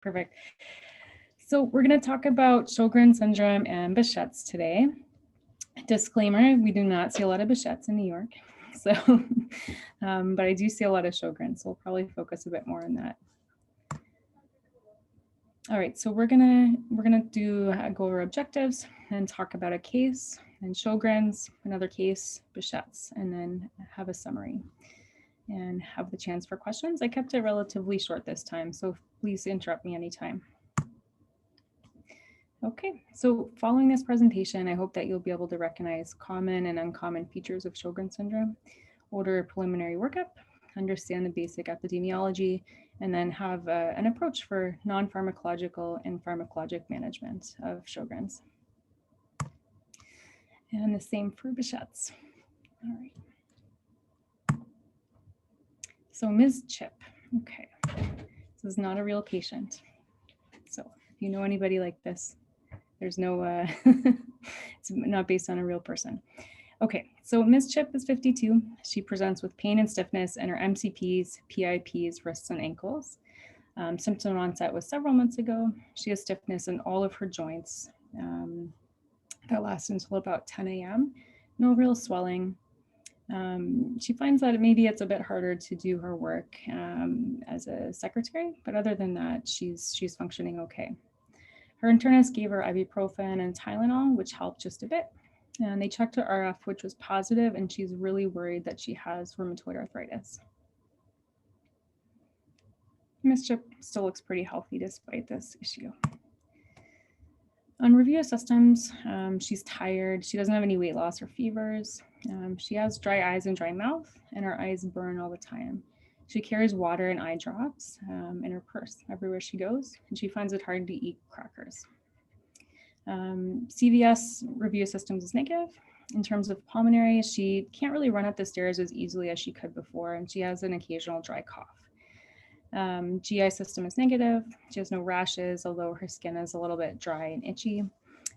Perfect. So we're going to talk about Sjogren syndrome and Behcet's today. Disclaimer, we do not see a lot of Behcet's in New York. So, but I do see a lot of Sjogren, so we'll probably focus a bit more on that. All right, so we're gonna go over objectives and talk about a case, and Sjogren's, another case, Behcet's, and then have a summary and have the chance for questions. I kept it relatively short this time, so please interrupt me anytime. Okay, so following this presentation, I hope that you'll be able to recognize common and uncommon features of Sjogren syndrome, order a preliminary workup, understand the basic epidemiology, and then have an approach for non-pharmacological and pharmacologic management of Sjogren's. And the same for Behcet's. All right. So Ms. Chip, okay. This is not a real patient. So if you know anybody like this, there's no, it's not based on a real person. Okay, so Ms. Chip is 52. She presents with pain and stiffness in her MCPs, PIPs, wrists, and ankles. Symptom onset was several months ago. She has stiffness in all of her joints. That lasts until about 10 a.m. No real swelling. She finds that maybe it's a bit harder to do her work as a secretary, but other than that, she's functioning okay. Her internist gave her ibuprofen and Tylenol, which helped just a bit. And they checked her RF, which was positive, and she's really worried that she has rheumatoid arthritis. Ms. Chip still looks pretty healthy despite this issue. On review of systems, she's tired. She doesn't have any weight loss or fevers. She has dry eyes and dry mouth, and her eyes burn all the time. She carries water and eye drops in her purse everywhere she goes, and she finds it hard to eat crackers. CVS review systems is negative. In terms of pulmonary, she can't really run up the stairs as easily as she could before, and she has an occasional dry cough. GI system is negative. She has no rashes, although her skin is a little bit dry and itchy,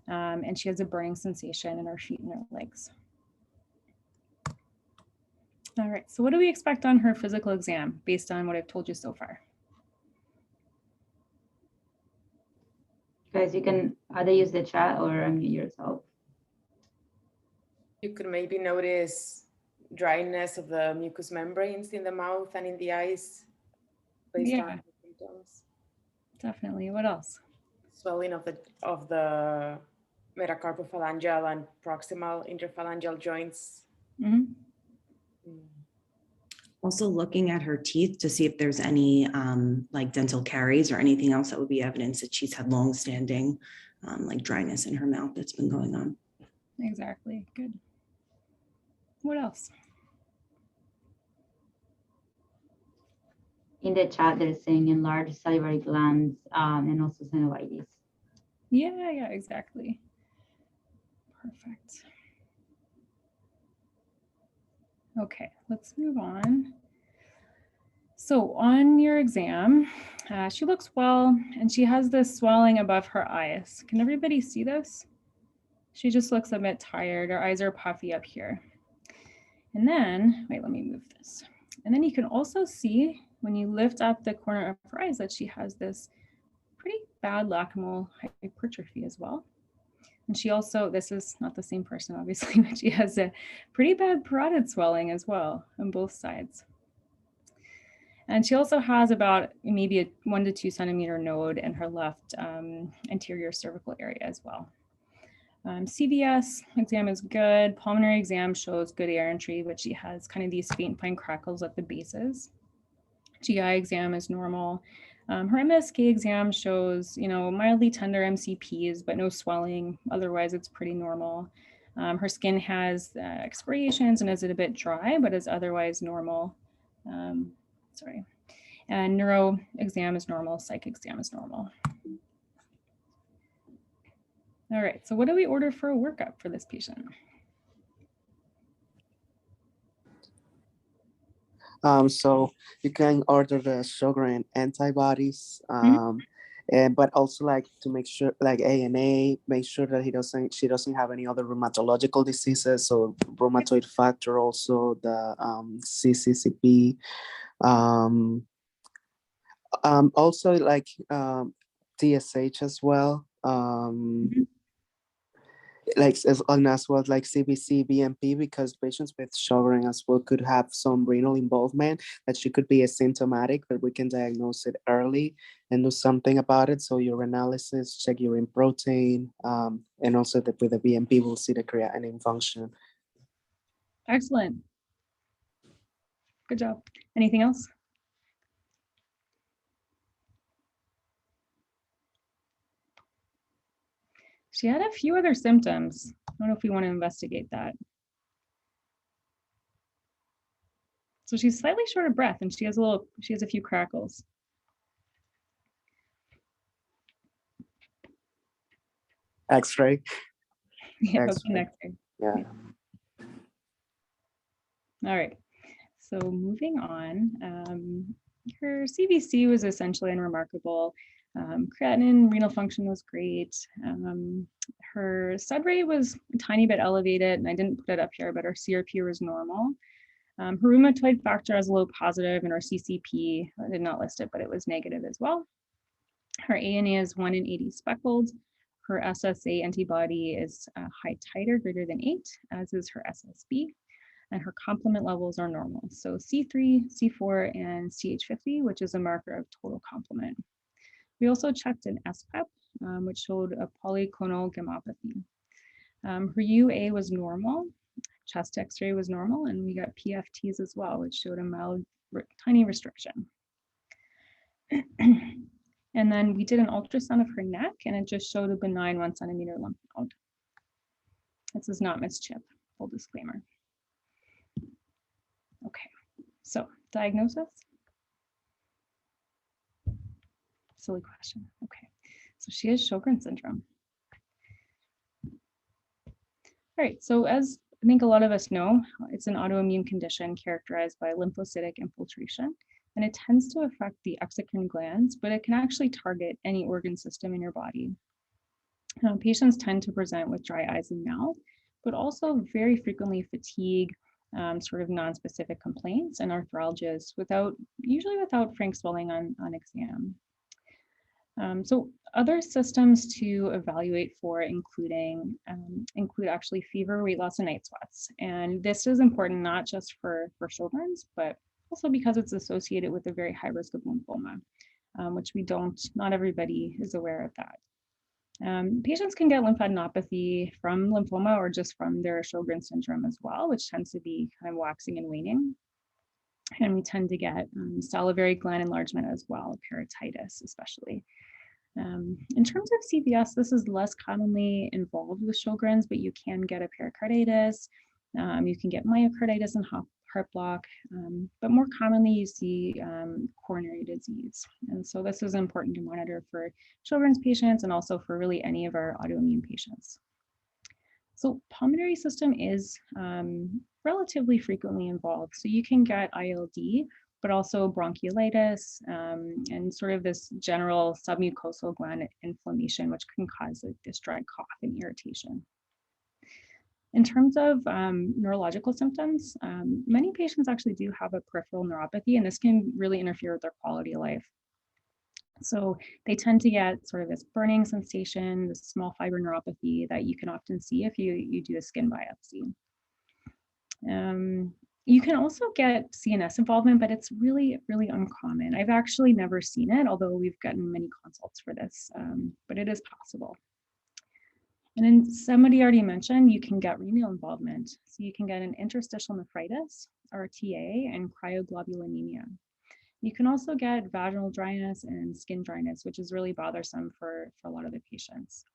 and she has a burning sensation in her feet and her legs. All right, so what do we expect on her physical exam based on what I've told you so far? Guys, you can either use the chat or unmute yourself. You could maybe notice dryness of the mucous membranes in the mouth and in the eyes based on the symptoms. Definitely. What else? Swelling of the metacarpophalangeal and proximal interphalangeal joints. Mm-hmm. Also looking at her teeth to see if there's any like dental caries or anything else that would be evidence that she's had long-standing like dryness in her mouth that's been going on. Exactly. Good. What else? In the chat, they're saying enlarged salivary glands and also synovitis. Yeah, exactly. Perfect. Okay, let's move on. So on your exam, she looks well, and she has this swelling above her eyes. Can everybody see this? She just looks a bit tired. Her eyes are puffy up here. And then, wait, let me move this. And then you can also see when you lift up the corner of her eyes that she has this pretty bad lacrimal hypertrophy as well. And she also, this is not the same person obviously, but she has a pretty bad parotid swelling as well on both sides. And she also has about maybe a 1 to 2 centimeter node in her left anterior cervical area as well. CVS exam is good. Pulmonary exam shows good air entry, but she has kind of these faint fine crackles at the bases. GI exam is normal. Her MSK exam shows, mildly tender MCPs, but no swelling. Otherwise, it's pretty normal. Her skin has excoriations and is a bit dry, but is otherwise normal. And neuro exam is normal. Psych exam is normal. All right, so what do we order for a workup for this patient? So you can order the Sjogren antibodies, but also like to make sure, like ANA, make sure that she doesn't have any other rheumatological diseases. So rheumatoid factor, also the CCCP. Also like TSH as well. Like as well like CBC, BMP, because patients with Sjogren as well could have some renal involvement that she could be asymptomatic, but we can diagnose it early and do something about it. So urinalysis, check urine protein, and also with the BMP, we'll see the creatinine function. Excellent. Good job. Anything else? She had a few other symptoms. I don't know if we want to investigate that. So she's slightly short of breath and she has a few crackles. X-ray. Yeah, X-ray. okay, next thing. Yeah. All right. So moving on, her CBC was essentially unremarkable. Creatinine, renal function was great. Her SUD rate was a tiny bit elevated, and I didn't put it up here, but her CRP was normal. Her rheumatoid factor is a low positive, and her CCP, I did not list it, but it was negative as well. Her ANA is 1 in 80 speckled. Her SSA antibody is high titer, greater than 8, as is her SSB. And her complement levels are normal. So C3, C4, and CH50, which is a marker of total complement. We also checked an SPEP, which showed a polyclonal gammopathy. Her UA was normal, chest x-ray was normal, and we got PFTs as well, which showed a mild, tiny restriction. And then we did an ultrasound of her neck, and it just showed a benign 1 centimeter lymph node. This is not Miss Chip, full disclaimer. Okay, so diagnosis. Silly question. Okay, so she has Sjogren syndrome. All right, so as I think a lot of us know, it's an autoimmune condition characterized by lymphocytic infiltration, and it tends to affect the exocrine glands, but it can actually target any organ system in your body. Patients tend to present with dry eyes and mouth, but also very frequently fatigue, sort of non-specific complaints and arthralgias usually without frank swelling on exam. So other systems to evaluate for include actually fever, weight loss, and night sweats. And this is important not just for Sjogren's, but also because it's associated with a very high risk of lymphoma, which not everybody is aware of that. Patients can get lymphadenopathy from lymphoma or just from their Sjogren syndrome as well, which tends to be kind of waxing and waning. And we tend to get salivary gland enlargement as well, keratitis especially. In terms of CVS, this is less commonly involved with Sjogren's, but you can get a pericarditis, you can get myocarditis and heart block, but more commonly you see coronary disease. And so this is important to monitor for Sjogren's patients and also for really any of our autoimmune patients. So pulmonary system is relatively frequently involved. So you can get ILD, but also bronchiolitis and sort of this general submucosal gland inflammation, which can cause this dry cough and irritation. In terms of neurological symptoms, many patients actually do have a peripheral neuropathy, and this can really interfere with their quality of life. So they tend to get sort of this burning sensation, this small fiber neuropathy that you can often see if you do a skin biopsy. You can also get CNS involvement, but it's really, really uncommon. I've actually never seen it, although we've gotten many consults for this, but it is possible. And then somebody already mentioned you can get renal involvement. So you can get an interstitial nephritis, RTA, and cryoglobulinemia. You can also get vaginal dryness and skin dryness, which is really bothersome for a lot of the patients.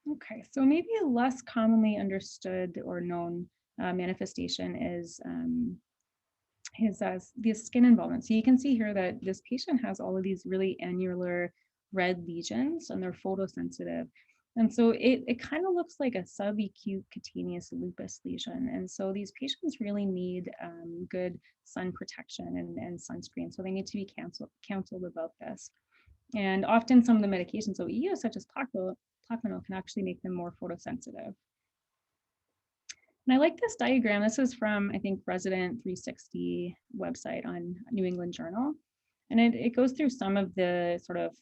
Okay, so maybe a less commonly understood or known manifestation is the skin involvement. So you can see here that this patient has all of these really annular red lesions and they're photosensitive. And so it kind of looks like a subacute cutaneous lupus lesion. And so these patients really need good sun protection and sunscreen. So they need to be counseled about this. And often some of the medications that we use, such as Plaquenil, can actually make them more photosensitive. And I like this diagram. This is from, I think, Resident 360 website on New England Journal. And it goes through some of the sort of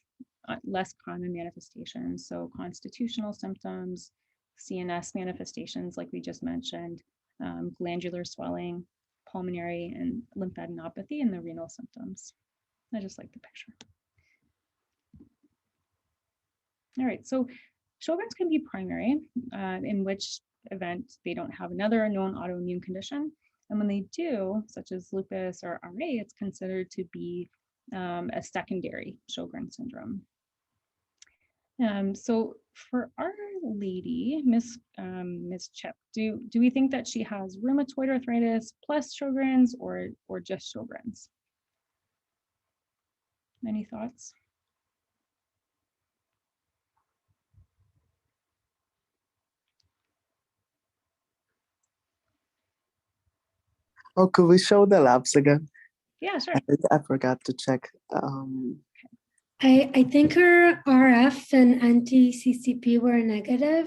less common manifestations. So constitutional symptoms, CNS manifestations, like we just mentioned, glandular swelling, pulmonary and lymphadenopathy, and the renal symptoms. I just like the picture. All right, so Sjogren's can be primary, in which event they don't have another known autoimmune condition. And when they do, such as lupus or RA, it's considered to be a secondary Sjogren syndrome. So for our lady, Miss Chip, do we think that she has rheumatoid arthritis plus Sjogren's or just Sjogren's? Any thoughts? Oh, could we show the labs again? Yeah, sure. I think I forgot to check. I think her RF and anti-CCP were negative,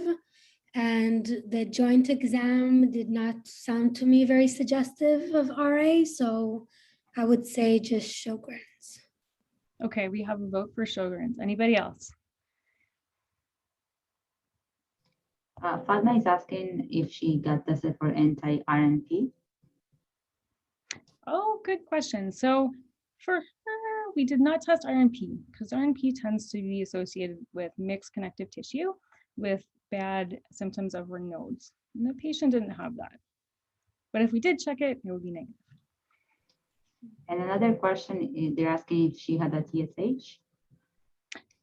and the joint exam did not sound to me very suggestive of RA, so I would say just Sjogren's. Okay, we have a vote for Sjogren's. Anybody else? Fatma is asking if she got tested for anti-RNP. Oh, good question. So for her, we did not test RNP because RNP tends to be associated with mixed connective tissue with bad symptoms of Raynaud's. And the patient didn't have that. But if we did check it, it would be negative. And another question, they're asking if she had a TSH.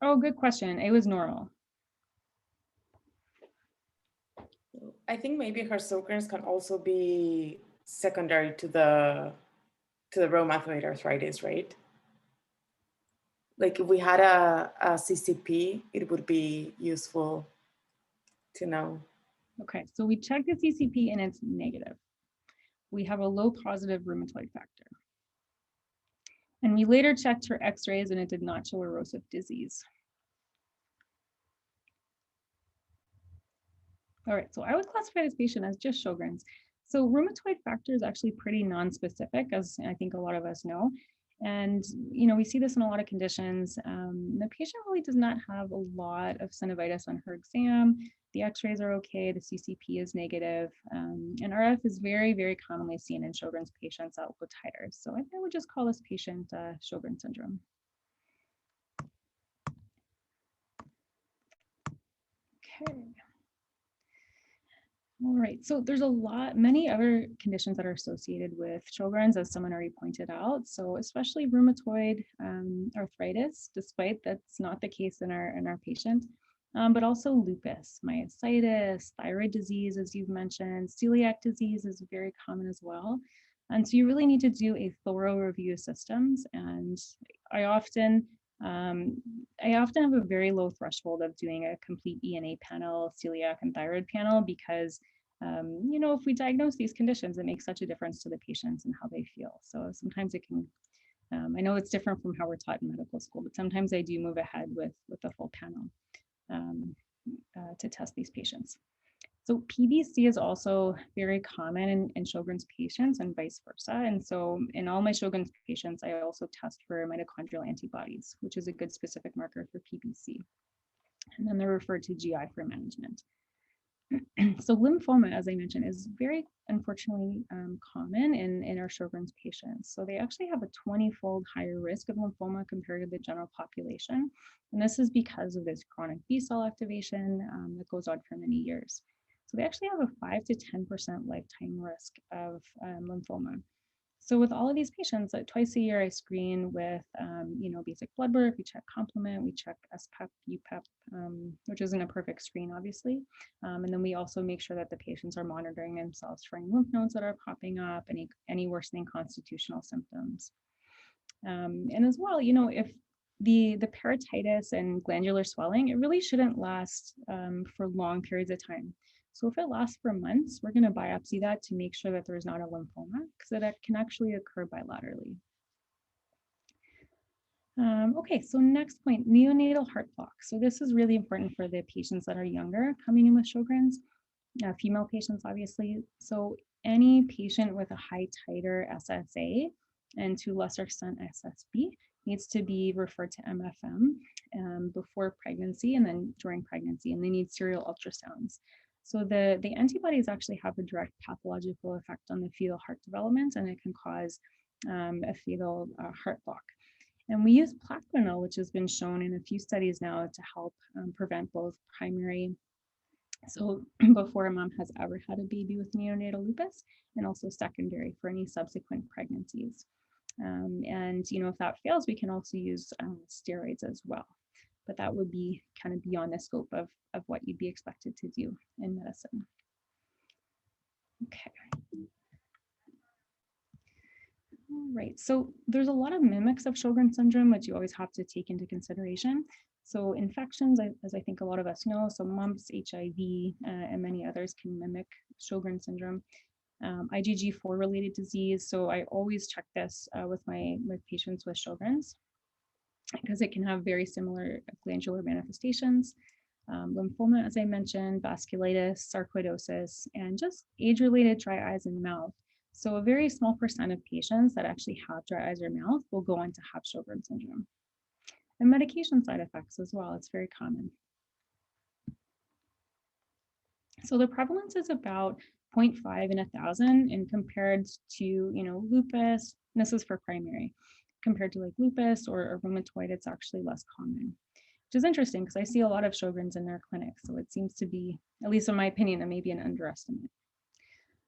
Oh, good question. It was normal. I think maybe her Sjogren's can also be secondary to the rheumatoid arthritis, right? Like if we had a CCP, it would be useful to know. Okay, so we checked the CCP and it's negative. We have a low positive rheumatoid factor. And we later checked her x-rays and it did not show erosive disease. All right, so I would classify this patient as just Sjogren's. So rheumatoid factor is actually pretty non-specific, as I think a lot of us know. And, we see this in a lot of conditions. The patient really does not have a lot of synovitis on her exam. The x-rays are okay, the CCP is negative, and RF is very, very commonly seen in Sjogren's patients at low titers. So I would just call this patient Sjogren syndrome. Okay. All right, so there's many other conditions that are associated with Sjogren's, as someone already pointed out. So especially rheumatoid arthritis, despite that's not the case in our patient, but also lupus, myositis, thyroid disease, as you've mentioned, celiac disease is very common as well. And so you really need to do a thorough review of systems. And I often have a very low threshold of doing a complete ENA panel, celiac and thyroid panel, because if we diagnose these conditions, it makes such a difference to the patients and how they feel. So sometimes it can, I know it's different from how we're taught in medical school, but sometimes I do move ahead with the full panel to test these patients. So PBC is also very common in Sjogren's patients and vice versa. And so in all my Sjogren's patients, I also test for mitochondrial antibodies, which is a good specific marker for PBC. And then they're referred to GI for management. So lymphoma, as I mentioned, is very unfortunately common in our Sjogren's patients. So they actually have a 20-fold higher risk of lymphoma compared to the general population. And this is because of this chronic B-cell activation that goes on for many years. So they actually have a 5 to 10% lifetime risk of lymphoma. So with all of these patients, twice a year I screen with, basic blood work. We check complement, we check SPEP, UPEP, which isn't a perfect screen, obviously. And then we also make sure that the patients are monitoring themselves for any lymph nodes that are popping up, any worsening constitutional symptoms. And as well, if the parotitis and glandular swelling, it really shouldn't last for long periods of time. So if it lasts for months, we're going to biopsy that to make sure that there's not a lymphoma, because that can actually occur bilaterally. Okay, so next point, neonatal heart block. So this is really important for the patients that are younger coming in with Sjogren's. female patients, obviously. So any patient with a high titer SSA and to a lesser extent SSB needs to be referred to MFM before pregnancy and then during pregnancy, and they need serial ultrasounds. So the antibodies actually have a direct pathological effect on the fetal heart development, and it can cause a fetal heart block. And we use Plaquenil, which has been shown in a few studies now to help prevent both primary, so before a mom has ever had a baby with neonatal lupus, and also secondary for any subsequent pregnancies. And if that fails, we can also use steroids as well. But that would be kind of beyond the scope of what you'd be expected to do in medicine. Okay. All right, so there's a lot of mimics of Sjogren syndrome, which you always have to take into consideration. So infections, as I think a lot of us know, so mumps, HIV, and many others can mimic Sjogren syndrome. IgG4 related disease, so I always check this with patients with Sjogren's, because it can have very similar glandular manifestations. Lymphoma, as I mentioned, vasculitis, sarcoidosis, and just age-related dry eyes and mouth. So a very small percent of patients that actually have dry eyes or mouth will go on to have Sjogren syndrome. And medication side effects as well, it's very common. So the prevalence is about 0.5 in 1,000, and compared to, lupus, and this is for primary, compared to like lupus or rheumatoid, it's actually less common, which is interesting because I see a lot of Sjogren's in their clinics. So it seems to be, at least in my opinion, maybe an underestimate.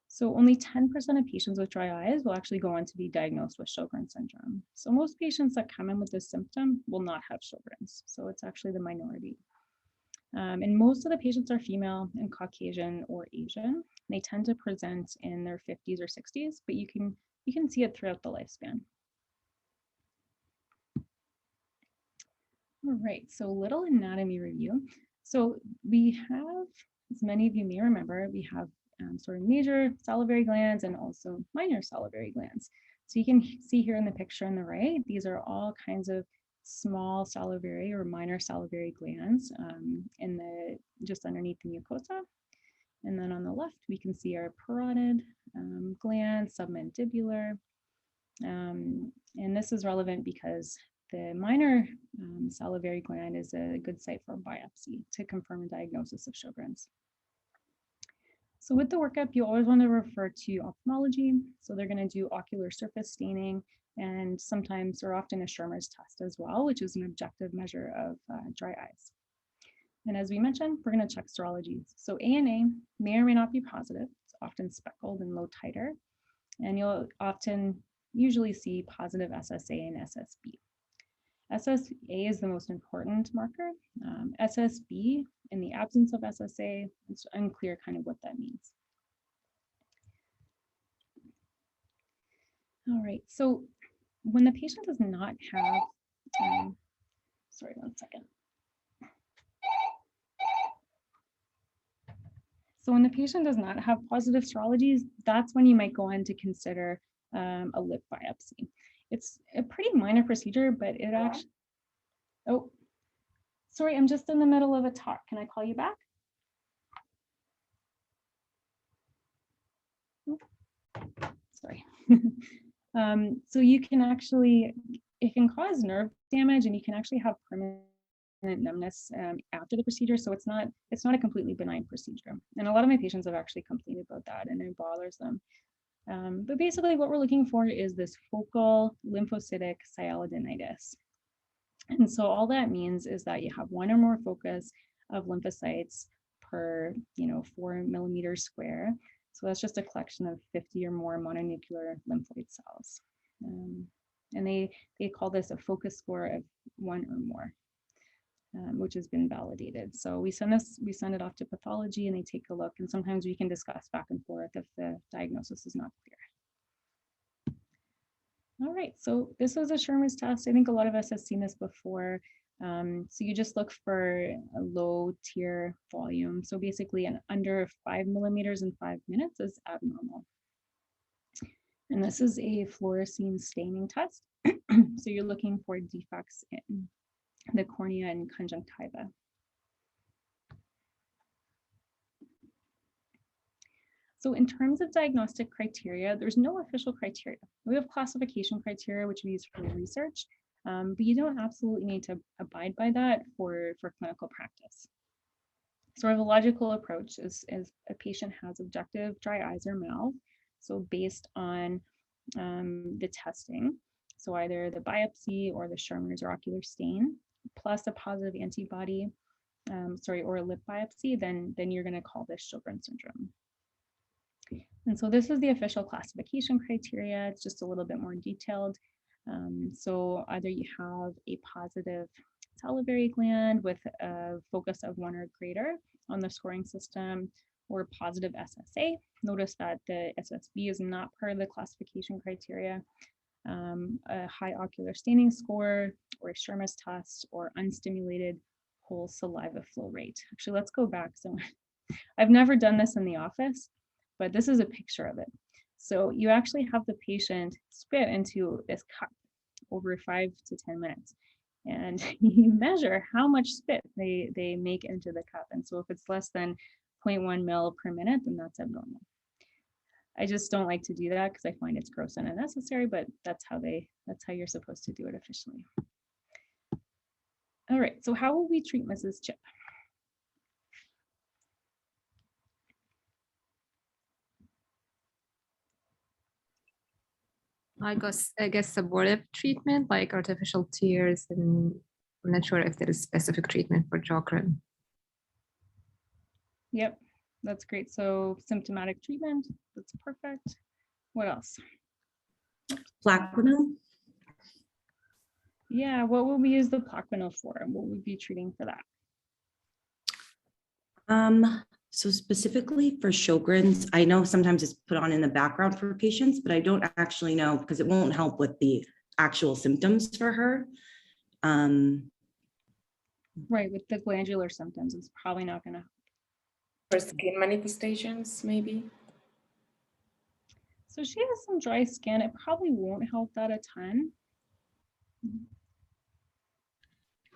So only 10% of patients with dry eyes will actually go on to be diagnosed with Sjogren syndrome. So most patients that come in with this symptom will not have Sjogren's. So it's actually the minority. And most of the patients are female and Caucasian or Asian. They tend to present in their 50s or 60s, but you can see it throughout the lifespan. All right, so little anatomy review. So we have, as many of you may remember, we have sort of major salivary glands and also minor salivary glands. So you can see here in the picture on the right, these are all kinds of small salivary or minor salivary glands just underneath the mucosa. And then on the left, we can see our parotid gland, submandibular. And this is relevant because the minor salivary gland is a good site for biopsy to confirm a diagnosis of Sjogren's. So with the workup, you always want to refer to ophthalmology. So they're going to do ocular surface staining and sometimes or often a Sherman's test as well, which is an objective measure of dry eyes. And as we mentioned, we're going to check serologies. So ANA may or may not be positive. It's often speckled and low titer. And you'll usually see positive SSA and SSB. SSA is the most important marker. SSB, in the absence of SSA, it's unclear kind of what that means. All right, so when the patient does not have, sorry, one second. So when the patient does not have positive serologies, that's when you might go on to consider a lip biopsy. It's a pretty minor procedure, but it actually, oh, sorry, I'm just in the middle of a talk. Can I call you back? Oh, sorry. So you can actually, it can cause nerve damage and you can actually have permanent numbness after the procedure. So it's not a completely benign procedure. And a lot of my patients have actually complained about that and it bothers them. But basically what we're looking for is this focal lymphocytic sialadenitis. And so all that means is that you have one or more focus of lymphocytes per 4 millimeters square. So that's just a collection of 50 or more mononuclear lymphoid cells. And they call this a focus score of 1 or more, which has been validated. So we send it off to pathology and they take a look, and sometimes we can discuss back and forth if the diagnosis is not clear. All right, so this was a Sherman's test. I think a lot of us have seen this before. So you just look for a low tier volume. So basically an under 5 millimeters in 5 minutes is abnormal. And this is a fluorescein staining test. So you're looking for defects in the cornea and conjunctiva. So in terms of diagnostic criteria, there's no official criteria. We have classification criteria, which we use for research, but you don't absolutely need to abide by that for clinical practice. So our logical approach is a patient has objective dry eyes or mouth. So based on the testing, so either the biopsy or the Sherman or ocular stain, plus a positive antibody, or a lip biopsy, then you're going to call this Sjogren syndrome. And so this is the official classification criteria. It's just a little bit more detailed. So either you have a positive salivary gland with a focus of 1 or greater on the scoring system, or positive SSA. Notice that the SSB is not part of the classification criteria. A high ocular staining score, or a Sherman's test, or unstimulated whole saliva flow rate. Actually, let's go back. So I've never done this in the office, but this is a picture of it. So you actually have the patient spit into this cup over 5 to 10 minutes. And you measure how much spit they make into the cup. And so if it's less than 0.1 ml per minute, then that's abnormal. I just don't like to do that because I find it's gross and unnecessary, but that's how you're supposed to do it officially. All right, so how will we treat Mrs. Chip? I guess supportive treatment like artificial tears, and I'm not sure if there is specific treatment for Sjogren. Yep, that's great. So symptomatic treatment, that's perfect. What else? Plaquenil? Yeah, what will we use the Plaquenil for? What would we be treating for that? So specifically for Sjogren's, I know sometimes it's put on in the background for patients, but I don't actually know because it won't help with the actual symptoms for her. Right, with the glandular symptoms, it's probably not going to. For skin manifestations, maybe. So she has some dry skin. It probably won't help that a ton.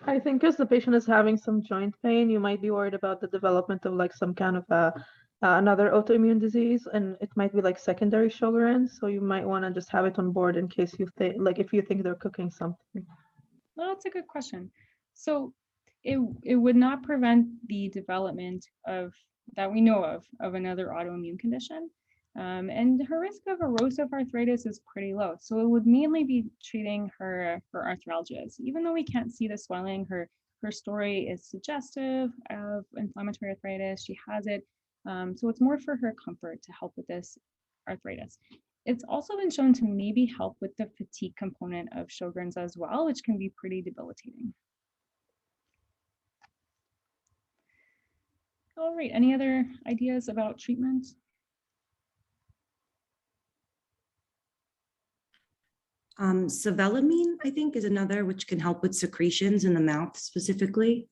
I think as the patient is having some joint pain, you might be worried about the development of like some kind of another autoimmune disease, and it might be like secondary Sjogren. So you might want to just have it on board in case you think, like if you think they're cooking something. Well, that's a good question. So it would not prevent the development of, that we know of another autoimmune condition. And her risk of erosive arthritis is pretty low. So it would mainly be treating her arthralgias. Even though we can't see the swelling, her story is suggestive of inflammatory arthritis. She has it. So it's more for her comfort to help with this arthritis. It's also been shown to maybe help with the fatigue component of Sjogren's as well, which can be pretty debilitating. All right, any other ideas about treatment? Cevallamine, I think, is another which can help with secretions in the mouth specifically.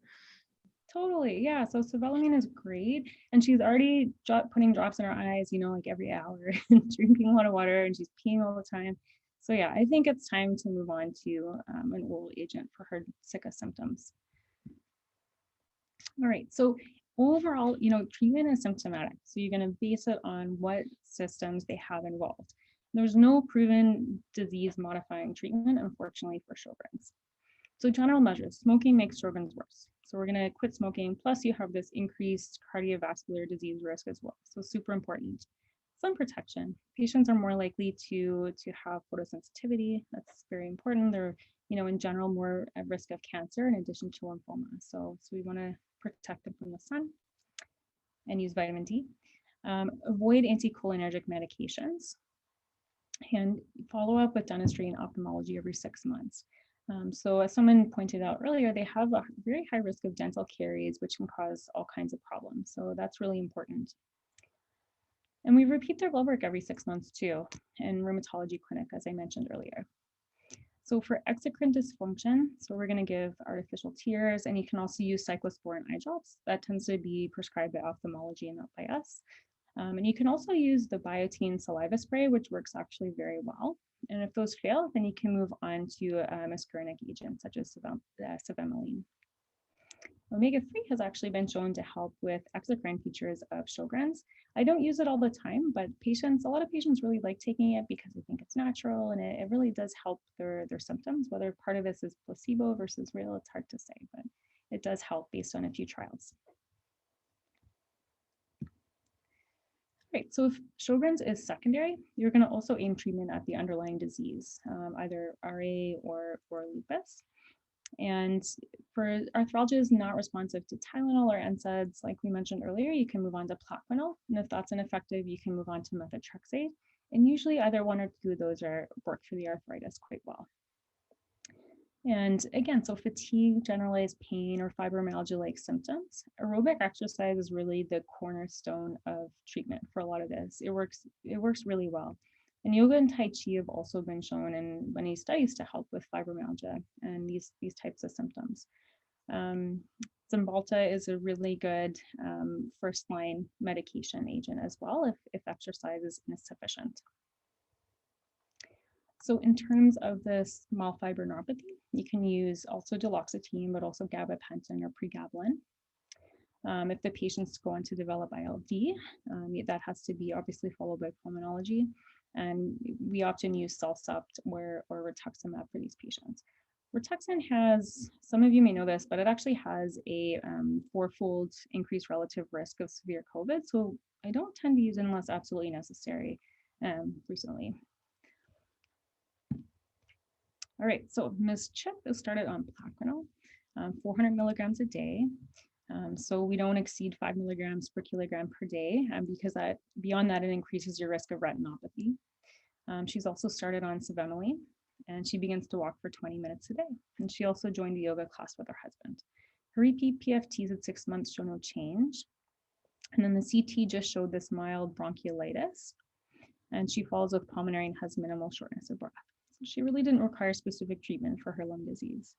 Totally, yeah. So Cevallamine is great, and she's already putting drops in her eyes, like every hour, and drinking a lot of water, and she's peeing all the time. So yeah, I think it's time to move on to an oral agent for her sickest symptoms. All right, so overall, treatment is symptomatic. So you're going to base it on what systems they have involved. There's no proven disease modifying treatment, unfortunately, for Sjogren's. So general measures, smoking makes Sjogren's worse. So we're going to quit smoking. Plus you have this increased cardiovascular disease risk as well. So super important. Sun protection. Patients are more likely to have photosensitivity. That's very important. They're, in general, more at risk of cancer in addition to lymphoma. So we want to protect them from the sun and use vitamin D. Avoid anticholinergic medications. And follow up with dentistry and ophthalmology every 6 months. So as someone pointed out earlier, they have a very high risk of dental caries, which can cause all kinds of problems. So that's really important. And we repeat their blood work every 6 months too, in rheumatology clinic, as I mentioned earlier. So for exocrine dysfunction, so we're going to give artificial tears, and you can also use cyclosporin eye drops. That tends to be prescribed by ophthalmology and not by us. And you can also use the biotine saliva spray, which works actually very well. And if those fail, then you can move on to muscarinic agents such as Cevallamine. Omega-3 has actually been shown to help with exocrine features of Sjogren's. I don't use it all the time, but a lot of patients really like taking it because they think it's natural, and it really does help their symptoms. Whether part of this is placebo versus real, it's hard to say, but it does help based on a few trials. Right, so if Sjogren's is secondary, you're going to also aim treatment at the underlying disease, either RA or lupus. And for arthralgias not responsive to Tylenol or NSAIDs, like we mentioned earlier, you can move on to Plaquenil. And if that's ineffective, you can move on to methotrexate. And usually either one or two of those work for the arthritis quite well. And again, so fatigue, generalized pain, or fibromyalgia-like symptoms, aerobic exercise is really the cornerstone of treatment for a lot of this. It works really well. And yoga and Tai Chi have also been shown in many studies to help with fibromyalgia and these types of symptoms. Cymbalta is a really good first-line medication agent as well if exercise is insufficient. So in terms of the small fiber neuropathy, you can use also duloxetine, but also gabapentin or pregabalin. If the patients go on to develop ILD, that has to be obviously followed by pulmonology. And we often use Cellcept or rituximab for these patients. Rituxan has, some of you may know this, but it actually has a 4-fold increased relative risk of severe COVID. So I don't tend to use it unless absolutely necessary recently. All right, so Ms. Chip is started on Plaquenil, 400 milligrams a day. So we don't exceed 5 milligrams per kilogram per day because beyond that, it increases your risk of retinopathy. She's also started on Cevallamine, and she begins to walk for 20 minutes a day. And she also joined a yoga class with her husband. Her repeat PFTs at 6 months show no change. And then the CT just showed this mild bronchiolitis. And she follows with pulmonary and has minimal shortness of breath. So she really didn't require specific treatment for her lung disease.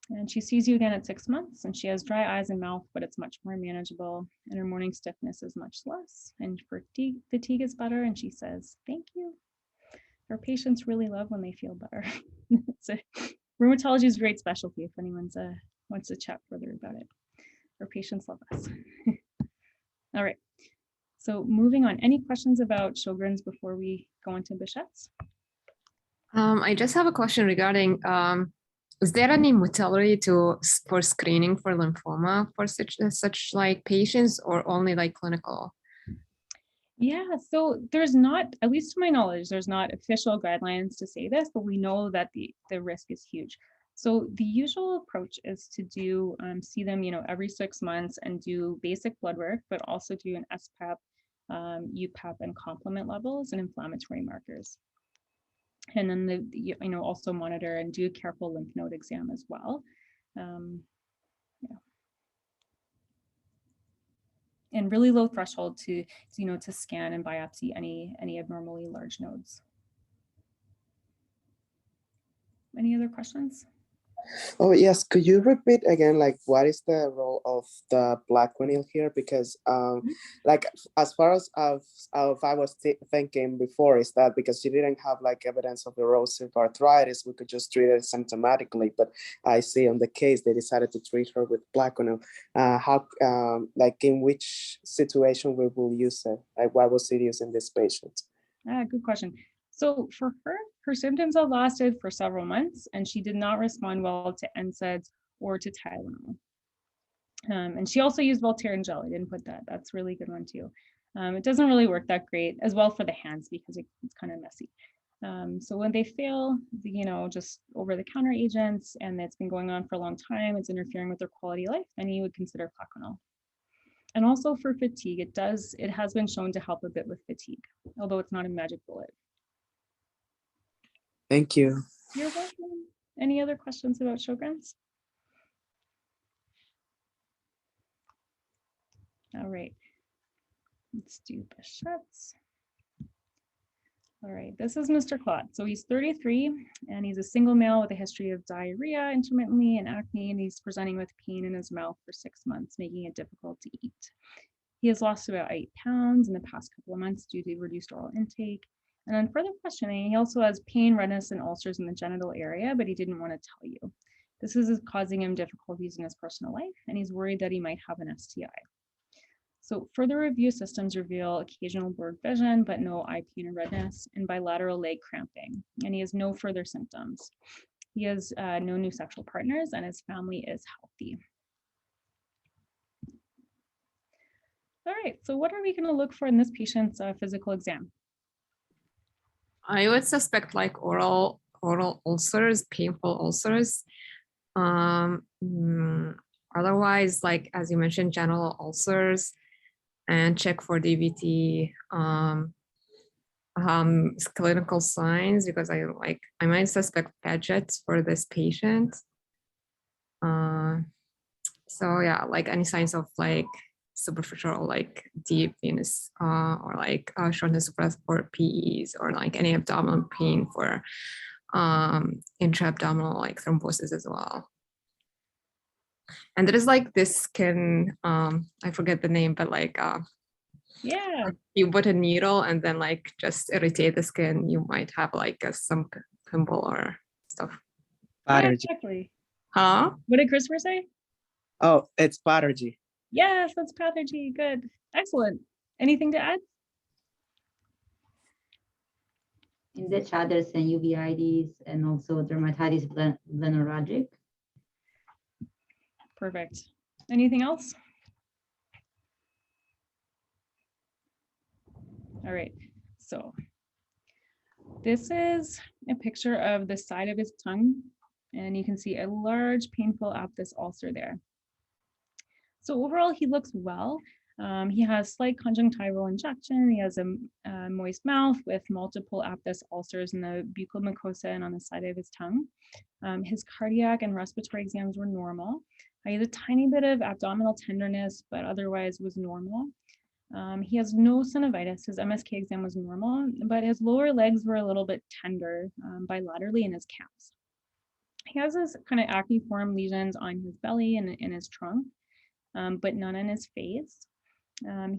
And she sees you again at 6 months, and she has dry eyes and mouth, but it's much more manageable. And her morning stiffness is much less. And fatigue is better. And she says, thank you. Her patients really love when they feel better. So rheumatology is a great specialty if anyone wants to chat further about it. Our patients love us. All right. So moving on, any questions about Sjogren's before we go into Behcet's? I just have a question regarding, is there any modality for screening for lymphoma for such like patients, or only like clinical? Yeah, so there's not, at least to my knowledge, there's not official guidelines to say this, but we know that the risk is huge. So the usual approach is to do, see them, every 6 months and do basic blood work, but also do an SPEP, UPEP, and complement levels and inflammatory markers. And then also monitor and do a careful lymph node exam as well. Yeah. And really low threshold to scan and biopsy any abnormally large nodes. Any other questions? Oh, yes. Could you repeat again, like, what is the role of the Plaquenil here? Because, like, as far as I was thinking before, is that because she didn't have like evidence of erosive arthritis, we could just treat it symptomatically. But I see on the case they decided to treat her with Plaquenil. Like, in which situation we will use it? Like, why was it used in this patient? Good question. So for her symptoms have lasted for several months, and she did not respond well to NSAIDs or to Tylenol. And she also used Voltaren gel. I didn't put that. That's a really good one too. It doesn't really work that great as well for the hands because it's kind of messy. So when they fail, just over-the-counter agents, and it's been going on for a long time, it's interfering with their quality of life, then you would consider Plaquenil. And also for fatigue, it has been shown to help a bit with fatigue, although it's not a magic bullet. Thank you. You're welcome. Any other questions about Sjogren's? All right, let's do Behcet's. All right, this is Mr. Klott. So he's 33 and he's a single male with a history of diarrhea intermittently and acne, and he's presenting with pain in his mouth for 6 months, making it difficult to eat. He has lost about 8 pounds in the past couple of months due to reduced oral intake. And on further questioning, he also has pain, redness, and ulcers in the genital area, but he didn't want to tell you. This is causing him difficulties in his personal life, and he's worried that he might have an STI. So further review systems reveal occasional blurred vision, but no eye pain or redness, and bilateral leg cramping, and he has no further symptoms. He has no new sexual partners, and his family is healthy. All right, so what are we going to look for in this patient's physical exam? I would suspect like oral ulcers, painful ulcers. Otherwise, like as you mentioned, genital ulcers, and check for DVT. Clinical signs, because I might suspect Behcet for this patient. So yeah, like any signs of like superficial or like deep venous or like shortness of breath for PEs, or like any abdominal pain for intra-abdominal like thrombosis as well. And there is like this skin, I forget the name, but like Yeah, you put a needle and then like just irritate the skin, you might have like some pimple or stuff. yeah, Pattergy. exactly. Huh? What did Christopher say? Oh, it's pattergy. Yes, that's pathergy. Good. Excellent. Anything to add? In the chat, there's an uveitis and also dermatitis blenorrhagic. Perfect. Anything else? All right, so this is a picture of the side of his tongue, and you can see a large painful aphthous ulcer there. So overall, he looks well. He has slight conjunctival injection. He has a moist mouth with multiple aphthous ulcers in the buccal mucosa and on the side of his tongue. His cardiac and respiratory exams were normal. He had a tiny bit of abdominal tenderness, but otherwise was normal. He has no synovitis. His MSK exam was normal, but his lower legs were a little bit tender bilaterally in his calves. He has this kind of acneiform lesions on his belly and in his trunk, but none in his face.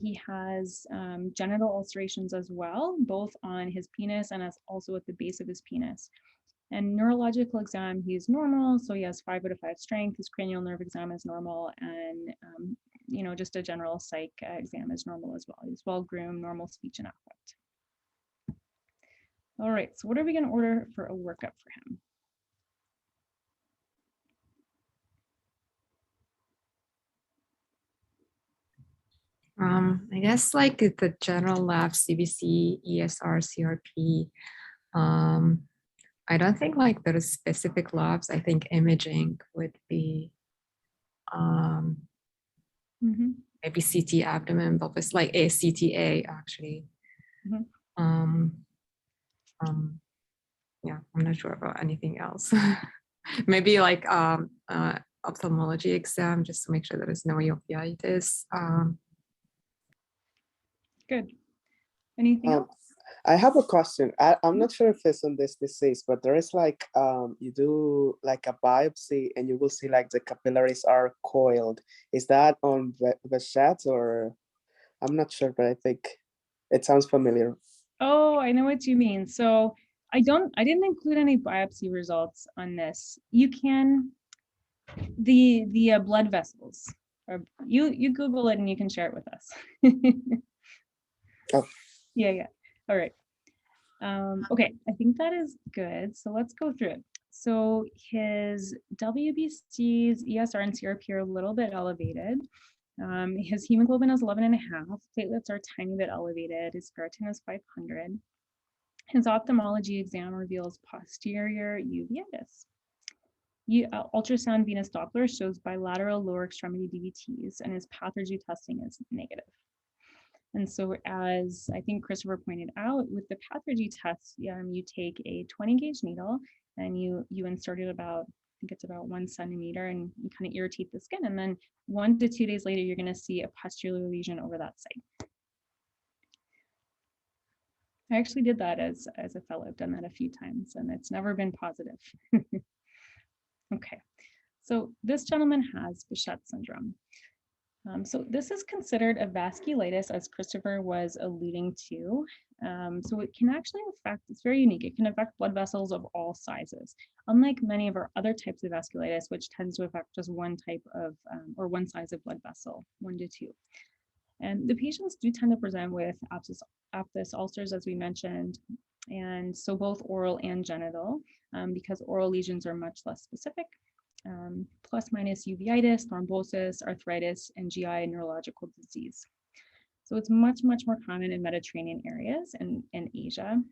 He has genital ulcerations as well, both on his penis and also at the base of his penis. And neurological exam, he's normal, so he has 5 out of 5 strength. His cranial nerve exam is normal, and you know, just a general psych exam is normal as well. He's well groomed, normal speech and affect. All right, so what are we going to order for a workup for him? I guess like the general lab, CBC, ESR, CRP. I don't think like there is specific labs. I think imaging would be maybe CT abdomen, but it's like a CTA actually. Yeah, I'm not sure about anything else. Maybe like ophthalmology exam, just to make sure there is no uveitis. Good. Anything else? I have a question. I'm not sure if it's on this disease, but there is like, you do like a biopsy and you will see like the capillaries are coiled. Is that on Behcet, or I'm not sure, but I think it sounds familiar. Oh, I know what you mean. So I didn't include any biopsy results on this. You can, the blood vessels, or you Google it and you can share it with us. Oh. Yeah. All right. Okay, I think that is good. So let's go through it. So his WBCs, ESR, and CRP are a little bit elevated. His hemoglobin is 11.5. Platelets are a tiny bit elevated. His ferritin is 500. His ophthalmology exam reveals posterior uveitis. Ultrasound venous Doppler shows bilateral lower extremity DVTs, and his pathergy testing is negative. And so, as I think Christopher pointed out, with the pathergy test, you take a 20 gauge needle and you insert it about, I think it's about 1 centimeter, and you kind of irritate the skin. And then 1 to 2 days later, you're going to see a pustular lesion over that site. I actually did that as a fellow. I've done that a few times, and it's never been positive. Okay, so this gentleman has Behcet syndrome. So this is considered a vasculitis, as Christopher was alluding to. So it can actually affect, it's very unique, it can affect blood vessels of all sizes. Unlike many of our other types of vasculitis, which tends to affect just one type of, or one size of blood vessel, 1 to 2. And the patients do tend to present with aphthous ulcers, as we mentioned, and so both oral and genital, because oral lesions are much less specific, plus minus uveitis, thrombosis, arthritis, and GI neurological disease. So it's much, much more common in Mediterranean areas and in Asia.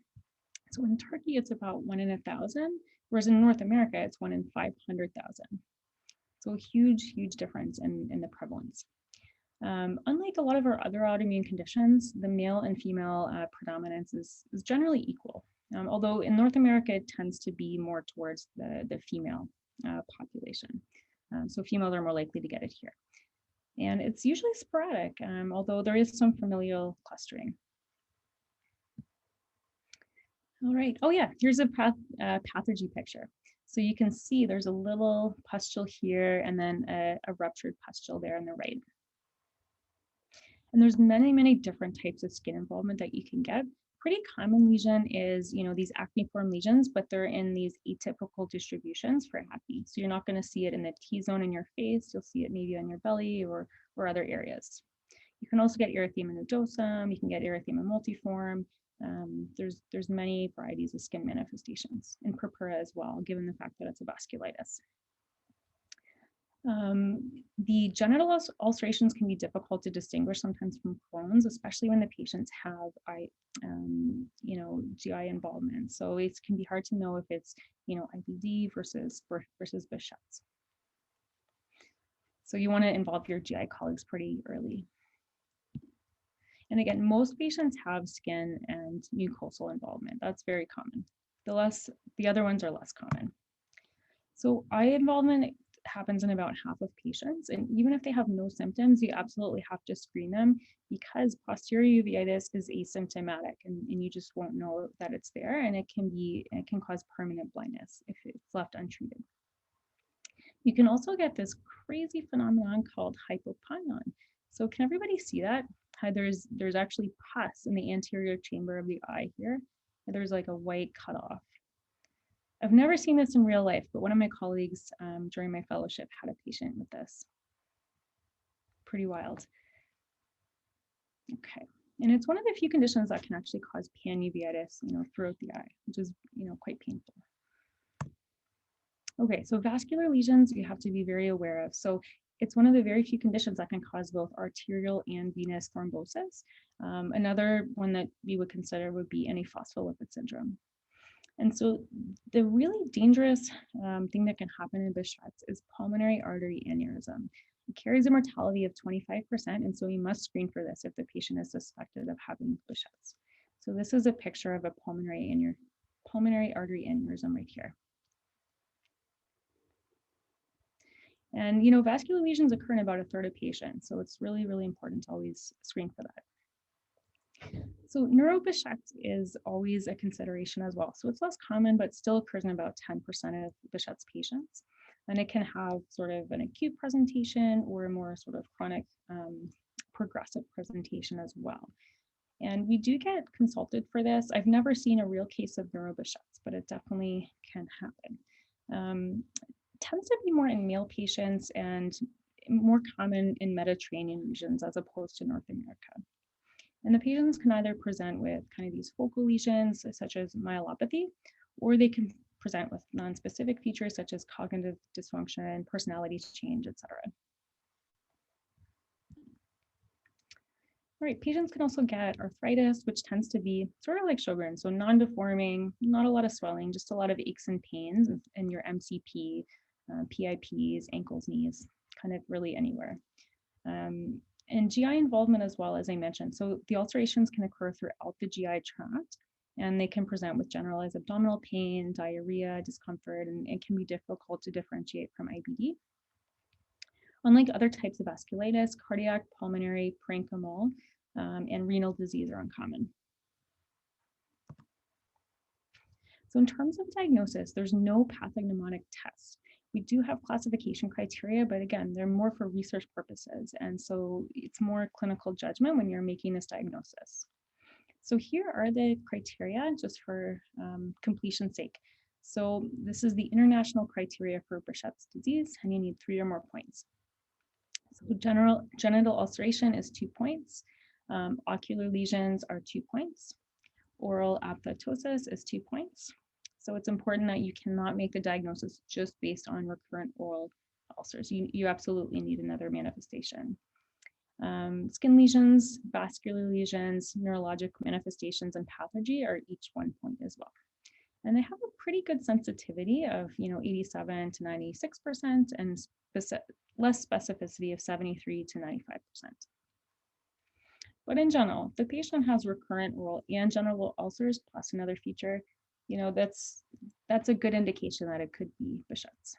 So in Turkey, it's about 1 in 1,000, whereas in North America, it's 1 in 500,000. So a huge, huge difference in the prevalence. Unlike a lot of our other autoimmune conditions, the male and female predominance is generally equal. Although in North America, it tends to be more towards the female population. So females are more likely to get it here. And it's usually sporadic, although there is some familial clustering. All right. Oh yeah, here's a pathogy picture. So you can see there's a little pustule here and then a ruptured pustule there on the right. And there's many, many different types of skin involvement that you can get. Pretty common lesion is, these acneiform lesions, but they're in these atypical distributions for acne. So you're not going to see it in the T-zone in your face. You'll see it maybe on your belly or other areas. You can also get erythema nodosum. You can get erythema multiforme. There's many varieties of skin manifestations, and purpura as well, given the fact that it's a vasculitis. The genital ulcerations can be difficult to distinguish sometimes from Crohn's, especially when the patients have, GI involvement. So it can be hard to know if it's, IBD versus Behcet's. So you want to involve your GI colleagues pretty early. And again, most patients have skin and mucosal involvement. That's very common. The other ones are less common. So eye involvement happens in about half of patients. And even if they have no symptoms, you absolutely have to screen them because posterior uveitis is asymptomatic and you just won't know that it's there. And it can cause permanent blindness if it's left untreated. You can also get this crazy phenomenon called hypopion. So can everybody see that? There's actually pus in the anterior chamber of the eye here. And there's like a white cutoff. I've never seen this in real life, but one of my colleagues during my fellowship had a patient with this. Pretty wild. Okay, and it's one of the few conditions that can actually cause panuveitis, throughout the eye, which is, quite painful. Okay, so vascular lesions you have to be very aware of. So it's one of the very few conditions that can cause both arterial and venous thrombosis. Another one that we would consider would be any phospholipid syndrome. And so the really dangerous thing that can happen in Behcet's is pulmonary artery aneurysm. It carries a mortality of 25%, and so we must screen for this if the patient is suspected of having Behcet's. So this is a picture of a pulmonary artery aneurysm right here. And vascular lesions occur in about a third of patients, so it's really, really important to always screen for that. So neuro-Behcet's is always a consideration as well. So it's less common, but still occurs in about 10% of Behcet's patients. And it can have sort of an acute presentation or a more sort of chronic progressive presentation as well. And we do get consulted for this. I've never seen a real case of neuro-Behcet's, but it definitely can happen. Tends to be more in male patients and more common in Mediterranean regions as opposed to North America. And the patients can either present with kind of these focal lesions such as myelopathy, or they can present with non-specific features such as cognitive dysfunction, personality change, etc. All right, patients can also get arthritis, which tends to be sort of like Sjogren, so non-deforming, not a lot of swelling, just a lot of aches and pains in your MCP, PIPs, ankles, knees, kind of really anywhere. And GI involvement as well, as I mentioned. So the ulcerations can occur throughout the GI tract, and they can present with generalized abdominal pain, diarrhea, discomfort, and it can be difficult to differentiate from IBD. Unlike other types of vasculitis, cardiac, pulmonary, parenchymal, and renal disease are uncommon. So in terms of diagnosis, there's no pathognomonic test. We do have classification criteria, but again, they're more for research purposes. And so it's more clinical judgment when you're making this diagnosis. So here are the criteria just for completion's sake. So this is the international criteria for Burchette's disease, and you need 3 or more points. So genital ulceration is 2 points. Ocular lesions are 2 points. Oral aphthatosis is 2 points. So it's important that you cannot make the diagnosis just based on recurrent oral ulcers. You absolutely need another manifestation. Skin lesions, vascular lesions, neurologic manifestations, and pathology are each 1 point as well. And they have a pretty good sensitivity of 87 to 96% and less specificity of 73 to 95%. But in general, if the patient has recurrent oral and genital ulcers plus another feature, that's a good indication that it could be Behcet's.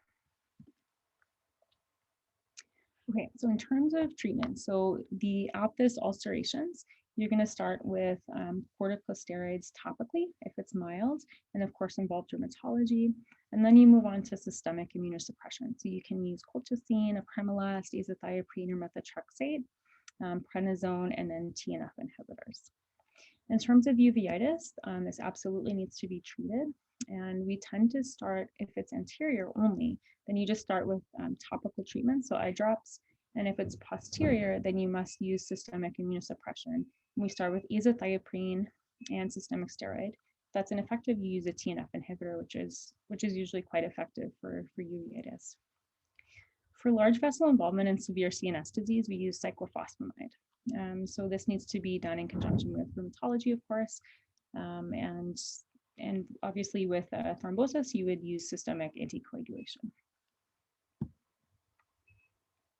Okay, so in terms of treatment, so the aphthous ulcerations, you're going to start with corticosteroids topically if it's mild, and of course involve dermatology, and then you move on to systemic immunosuppression. So you can use colchicine, apremilast, azathioprine, or methotrexate, prednisone, and then TNF inhibitors. In terms of uveitis, this absolutely needs to be treated, and we tend to start, if it's anterior only, then you just start with topical treatment, so eye drops, and if it's posterior, then you must use systemic immunosuppression. And we start with azathioprine and systemic steroid. If that's ineffective, you use a TNF inhibitor, which is usually quite effective for uveitis. For large vessel involvement in severe CNS disease, we use cyclophosphamide. So this needs to be done in conjunction with rheumatology, of course, and obviously with thrombosis, you would use systemic anticoagulation.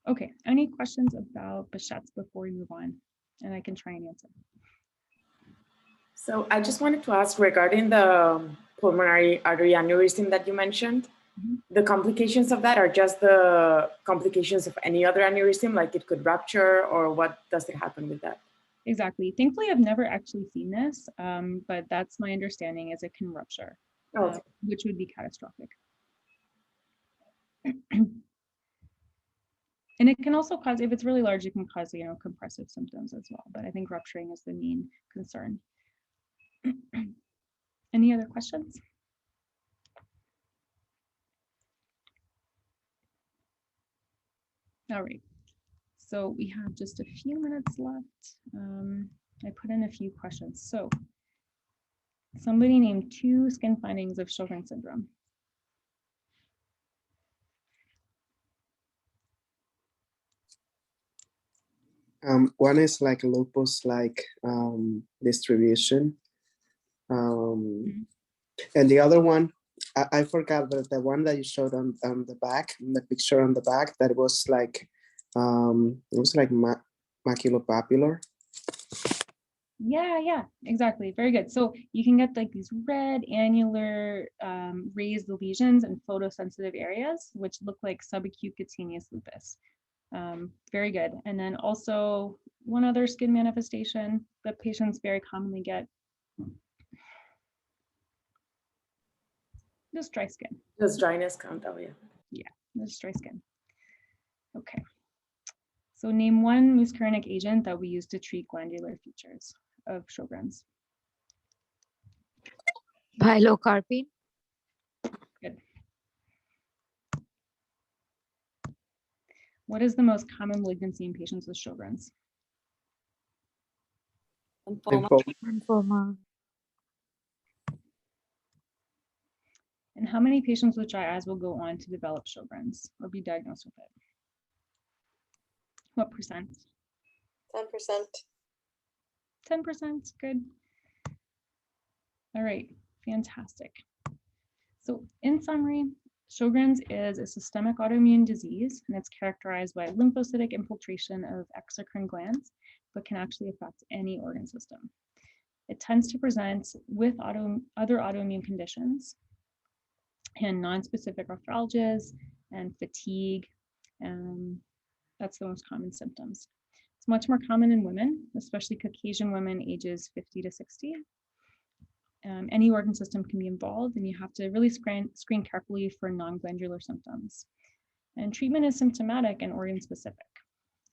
Okay, any questions about Behcet's before we move on? And I can try and answer. So I just wanted to ask regarding the pulmonary artery aneurysm that you mentioned. The complications of that are just the complications of any other aneurysm, like it could rupture, or what does it happen with that? Exactly. Thankfully, I've never actually seen this, but that's my understanding is it can rupture, which would be catastrophic. And it can also cause, if it's really large, it can cause, compressive symptoms as well. But I think rupturing is the main concern. Any other questions? All right. So we have just a few minutes left. I put in a few questions. So somebody named 2 skin findings of Sjogren syndrome. One is like lupus distribution. And the other one, I forgot, but the one that you showed on the back, the picture on the back, that was like, it was like maculopapular. Yeah, exactly. Very good. So you can get like these red annular raised lesions in photosensitive areas, which look like subacute cutaneous lupus. Very good. And then also one other skin manifestation that patients very commonly get. Just dry skin. Just dryness count, oh yeah. Yeah, just dry skin. Okay. So name one muscarinic agent that we use to treat glandular features of Sjogren's. Pilocarpine. Good. What is the most common malignancy in patients with Sjogren's? Lymphoma. And how many patients with dry eyes will go on to develop Sjogren's or be diagnosed with it? What percent? 10%. 10%, good. All right, fantastic. So in summary, Sjogren's is a systemic autoimmune disease, and it's characterized by lymphocytic infiltration of exocrine glands, but can actually affect any organ system. It tends to present with other autoimmune conditions and non-specific arthralgias and fatigue. That's the most common symptoms. It's much more common in women, especially Caucasian women ages 50 to 60. Any organ system can be involved, and you have to really screen carefully for non-glandular symptoms. And treatment is symptomatic and organ specific.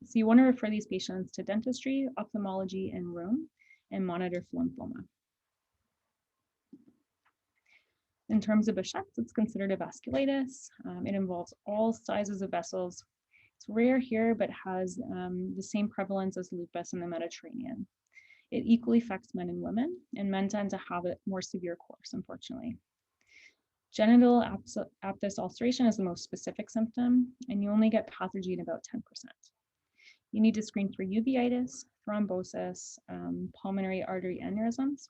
So you want to refer these patients to dentistry, ophthalmology, and rheum. and monitor for lymphoma. In terms of Behcet's, it's considered a vasculitis. It involves all sizes of vessels. It's rare here, but has the same prevalence as lupus in the Mediterranean. It equally affects men and women, and men tend to have a more severe course, unfortunately. Genital aphthous ulceration is the most specific symptom, and you only get pathology in about 10%. You need to screen for uveitis, thrombosis, pulmonary artery aneurysms,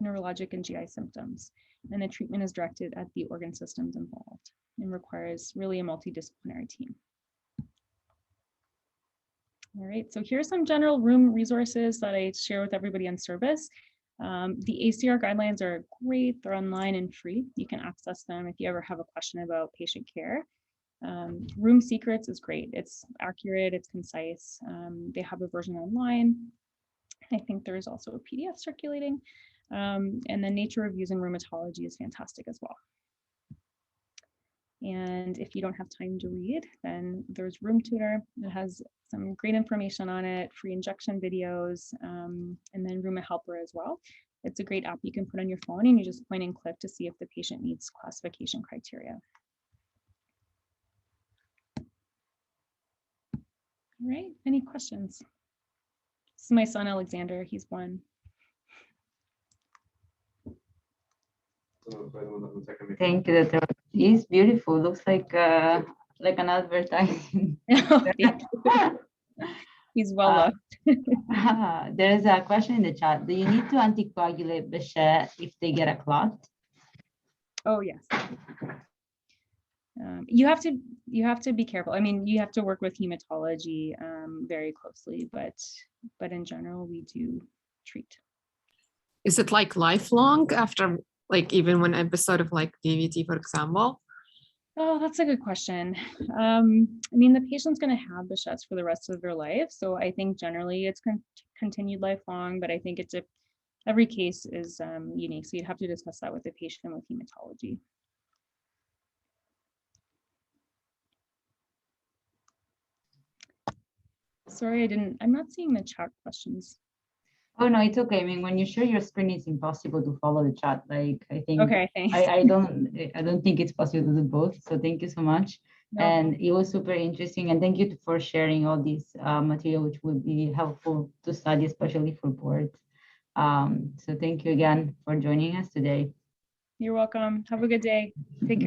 neurologic and GI symptoms, and the treatment is directed at the organ systems involved and requires really a multidisciplinary team. All right, so here's some general room resources that I share with everybody on service. The ACR guidelines are great, they're online and free. You can access them if you ever have a question about patient care. Room Secrets is great, it's accurate, it's concise. They have a version online. I think there's also a PDF circulating. And the Nature Reviews in Rheumatology is fantastic as well. And if you don't have time to read, then there's Room Tutor. It has some great information on it, free injection videos, and then Room Helper as well. It's a great app you can put on your phone and you just point and click to see if the patient meets classification criteria. All right, any questions? This is my son, Alexander, he's 1. Thank you, Dr. It's beautiful. Looks like an advertising. He's well loved. There's a question in the chat. Do you need to anticoagulate Behcet if they get a clot? Oh yes. You have to be careful. I mean, you have to work with hematology very closely, but in general, we do treat. Is it like lifelong after, like even one episode of like DVT, for example? Oh, that's a good question. I mean, the patient's going to have Behcet's for the rest of their life. So I think generally it's continued lifelong, but I think every case is unique. So you'd have to discuss that with the patient and with hematology. Sorry, I'm not seeing the chat questions. Oh no, it's okay. I mean, when you share your screen, it's impossible to follow the chat. Like I think okay, thanks. I don't think it's possible to do both. So thank you so much. No. And it was super interesting. And thank you for sharing all this material, which will be helpful to study, especially for boards. So thank you again for joining us today. You're welcome. Have a good day. Take care.